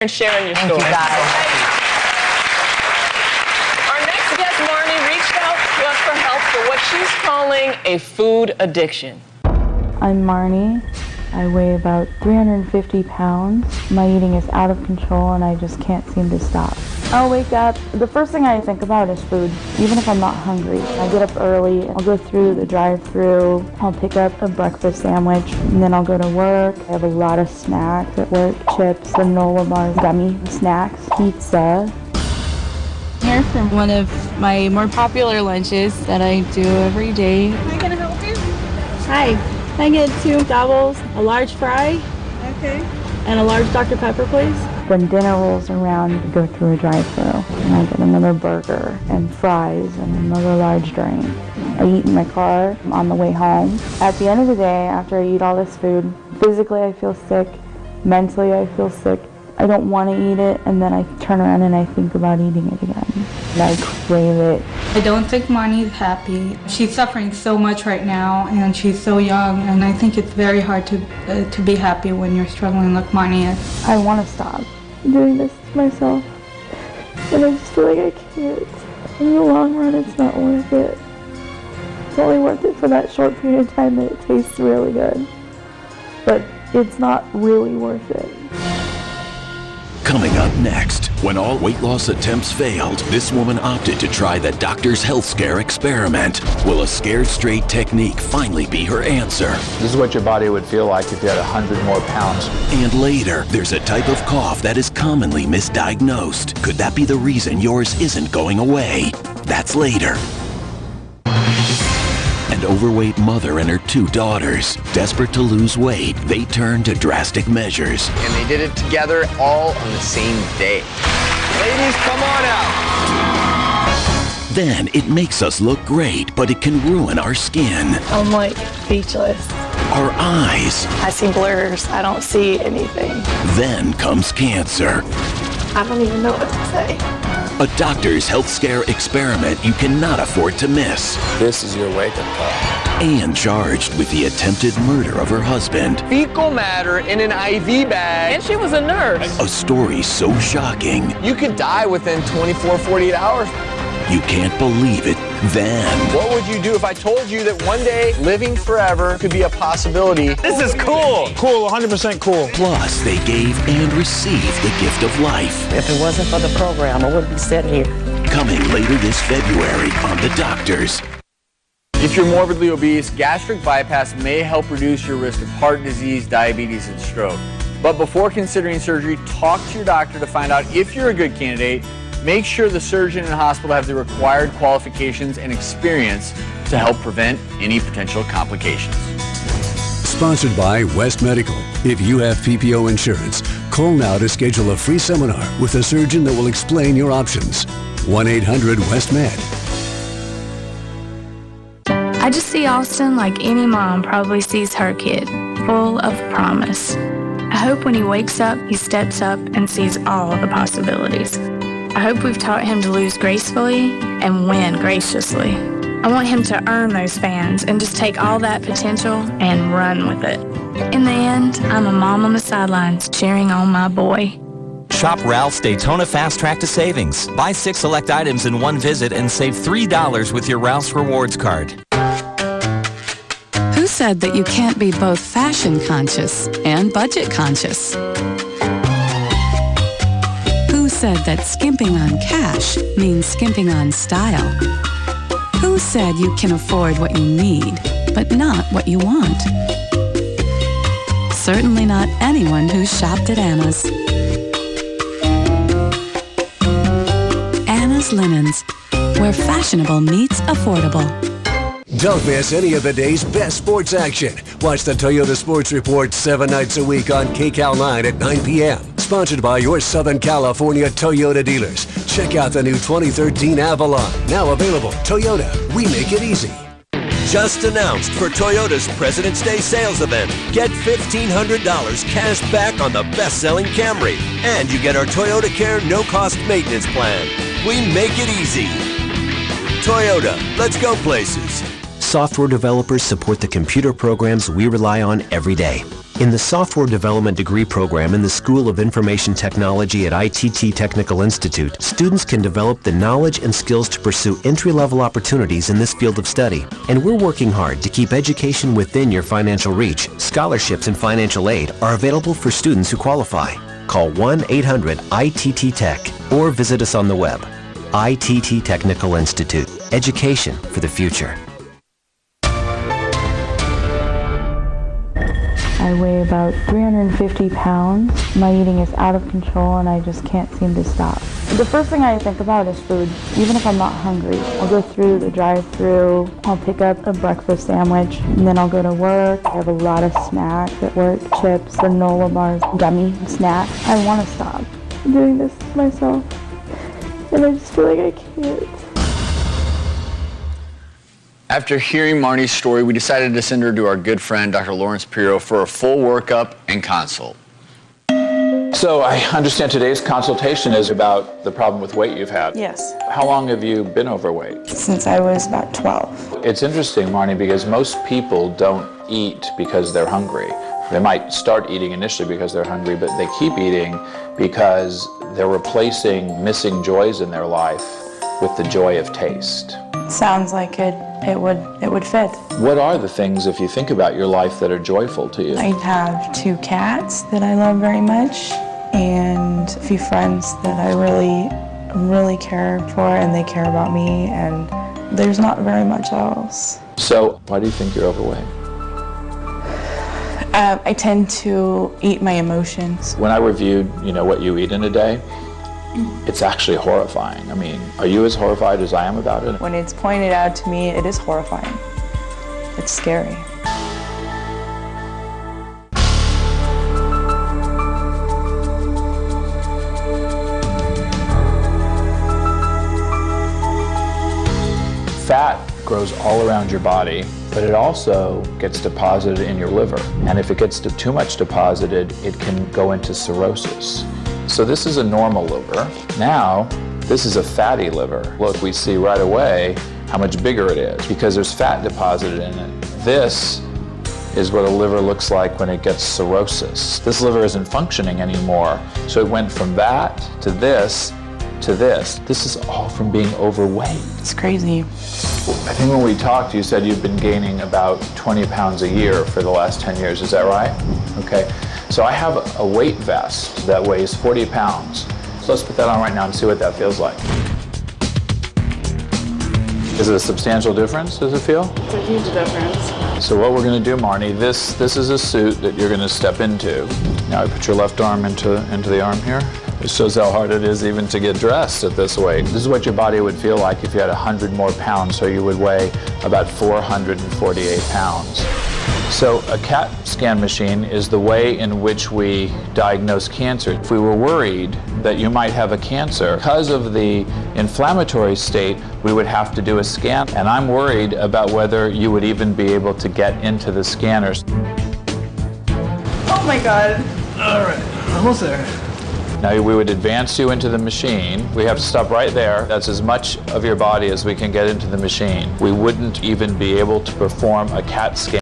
and sharing your story. Thank you, guys. Our next guest, Marnie, reached out to us for help for what she's calling a food addiction. I'm Marnie. I weigh about 350 pounds. My eating is out of control and I just can't seem to stop. I'll wake up, the first thing I think about is food, even if I'm not hungry. I get up early, I'll go through the drive-thru, I'll pick up a breakfast sandwich, and then I'll go to work. I have a lot of snacks at work, chips, granola bars, gummy snacks, pizza. Here from one of my more popular lunches that I do every day. Am I gonna help you? Hi, I get 2 doubles, a large fry, Okay. and a large Dr. Pepper, please. When dinner rolls around, I go through a drive-thru, and I get another burger and fries and another large drink. I eat in my car on the way home. At the end of the day, after I eat all this food, physically I feel sick, mentally I feel sick. I don't want to eat it, and then I turn around and I think about eating it again. And I crave it. I don't think Marnie's happy. She's suffering so much right now, and she's so young, and I think it's very hard to be happy when you're struggling like Marnie is. I want to stop doing this to myself, and I just feel like I can't. In the long run, it's not worth it. It's only worth it for that short period of time that it tastes really good, but it's not really worth it. Coming up next, when all weight loss attempts failed, this woman opted to try the doctor's health scare experiment. Will a scared straight technique finally be her answer? This is what your body would feel like if you had 100 more pounds. And later, there's a type of cough that is commonly misdiagnosed. Could that be the reason yours isn't going away? That's later. An overweight mother and her 2 daughters, desperate to lose weight, they turn to drastic measures. And they did it together all on the same day. Ladies, come on out. Then it makes us look great, but it can ruin our skin, I'm like speechless. our eyes. I see blurs. I don't see anything. Then comes cancer. I don't even know what to say. A doctor's health scare experiment you cannot afford to miss. This is your wake-up call. And charged with the attempted murder of her husband. Fecal matter in an IV bag. And she was a nurse. A story so shocking, You could die within 24, 48 hours. you can't believe it then. What would you do if I told you that one day living forever could be a possibility? This is cool. Cool, 100% cool. Plus, they gave and received the gift of life. If it wasn't for the program, I wouldn't be sitting here. Coming later this February on The Doctors. If you're morbidly obese, gastric bypass may help reduce your risk of heart disease, diabetes, and stroke. But before considering surgery, talk to your doctor to find out if you're a good candidate. Make sure the surgeon and hospital have the required qualifications and experience to help prevent any potential complications. Sponsored by West Medical. If you have PPO insurance, call now to schedule a free seminar with a surgeon that will explain your options. 1-800-WEST-MED. I just see Austin like any mom probably sees her kid, full of promise. I hope when he wakes up, he steps up and sees all the possibilities. I hope we've taught him to lose gracefully and win graciously. I want him to earn those fans and just take all that potential and run with it. In the end, I'm a mom on the sidelines cheering on my boy. Shop Ralph's Daytona Fast Track to Savings. Buy 6 select items in one visit and save $3 with your Ralph's Rewards card. Who said that you can't be both fashion conscious and budget conscious? Who said that skimping on cash means skimping on style? Who said you can afford what you need, but not what you want? Certainly not anyone who's shopped at Anna's. Anna's Linens, where fashionable meets affordable. Don't miss any of the day's best sports action. Watch the Toyota Sports Report 7 nights a week on KCAL 9 at 9 p.m. Sponsored by your Southern California Toyota dealers. Check out the new 2013 Avalon. Now available. Toyota, we make it easy. Just announced for Toyota's President's Day sales event. Get $1,500 cash back on the best-selling Camry. And you get our Toyota Care no-cost maintenance plan. We make it easy. Toyota, let's go places. Software developers support the computer programs we rely on every day. In the Software Development Degree Program in the School of Information Technology at ITT Technical Institute, students can develop the knowledge and skills to pursue entry-level opportunities in this field of study. And we're working hard to keep education within your financial reach. Scholarships and financial aid are available for students who qualify. Call 1-800-ITT-TECH or visit us on the web. ITT Technical Institute. Education for the future. I weigh about 350 pounds. My eating is out of control and I just can't seem to stop. The first thing I think about is food, even if I'm not hungry. I'll go through the drive-thru, I'll pick up a breakfast sandwich, and then I'll go to work. I have a lot of snacks at work, chips, granola bars, gummy snacks. I want to stop doing this to myself, and I just feel like I can't. After hearing Marnie's story, we decided to send her to our good friend, Dr. Lawrence Pirro, for a full workup and consult. So I understand today's consultation is about the problem with weight you've had. Yes. How long have you been overweight? Since I was about 12. It's interesting, Marnie, because most people don't eat because they're hungry. They might start eating initially because they're hungry, but they keep eating because they're replacing missing joys in their life with the joy of taste. Sounds like it would fit. What are the things, if you think about your life, that are joyful to you? I have 2 cats that I love very much and a few friends that I really care for, and they care about me, and there's not very much else. So why do you think you're overweight? I tend to eat my emotions. When I reviewed, what you eat in a day, it's actually horrifying. I mean, are you as horrified as I am about it? When it's pointed out to me, it is horrifying. It's scary. Fat grows all around your body, but it also gets deposited in your liver. And if it gets too much deposited, it can go into cirrhosis. So this is a normal liver. Now, this is a fatty liver. Look, we see right away how much bigger it is because there's fat deposited in it. This is what a liver looks like when it gets cirrhosis. This liver isn't functioning anymore. So it went from that to this to this. This is all from being overweight. It's crazy. I think when we talked, you said you've been gaining about 20 pounds a year for the last 10 years. Is that right? Okay. So I have a weight vest that weighs 40 pounds. So let's put that on right now and see what that feels like. Is it a substantial difference, does it feel? It's a huge difference. So what we're going to do, Marnie, this is a suit that you're going to step into. Now put your left arm into the arm here. It shows how hard it is even to get dressed at this weight. This is what your body would feel like if you had 100 more pounds, so you would weigh about 448 pounds. So a CAT scan machine is the way in which we diagnose cancer. If we were worried that you might have a cancer, because of the inflammatory state, we would have to do a scan. And I'm worried about whether you would even be able to get into the scanners. Oh my God. All right, almost there. Now we would advance you into the machine. We have to stop right there. That's as much of your body as we can get into the machine. We wouldn't even be able to perform a CAT scan.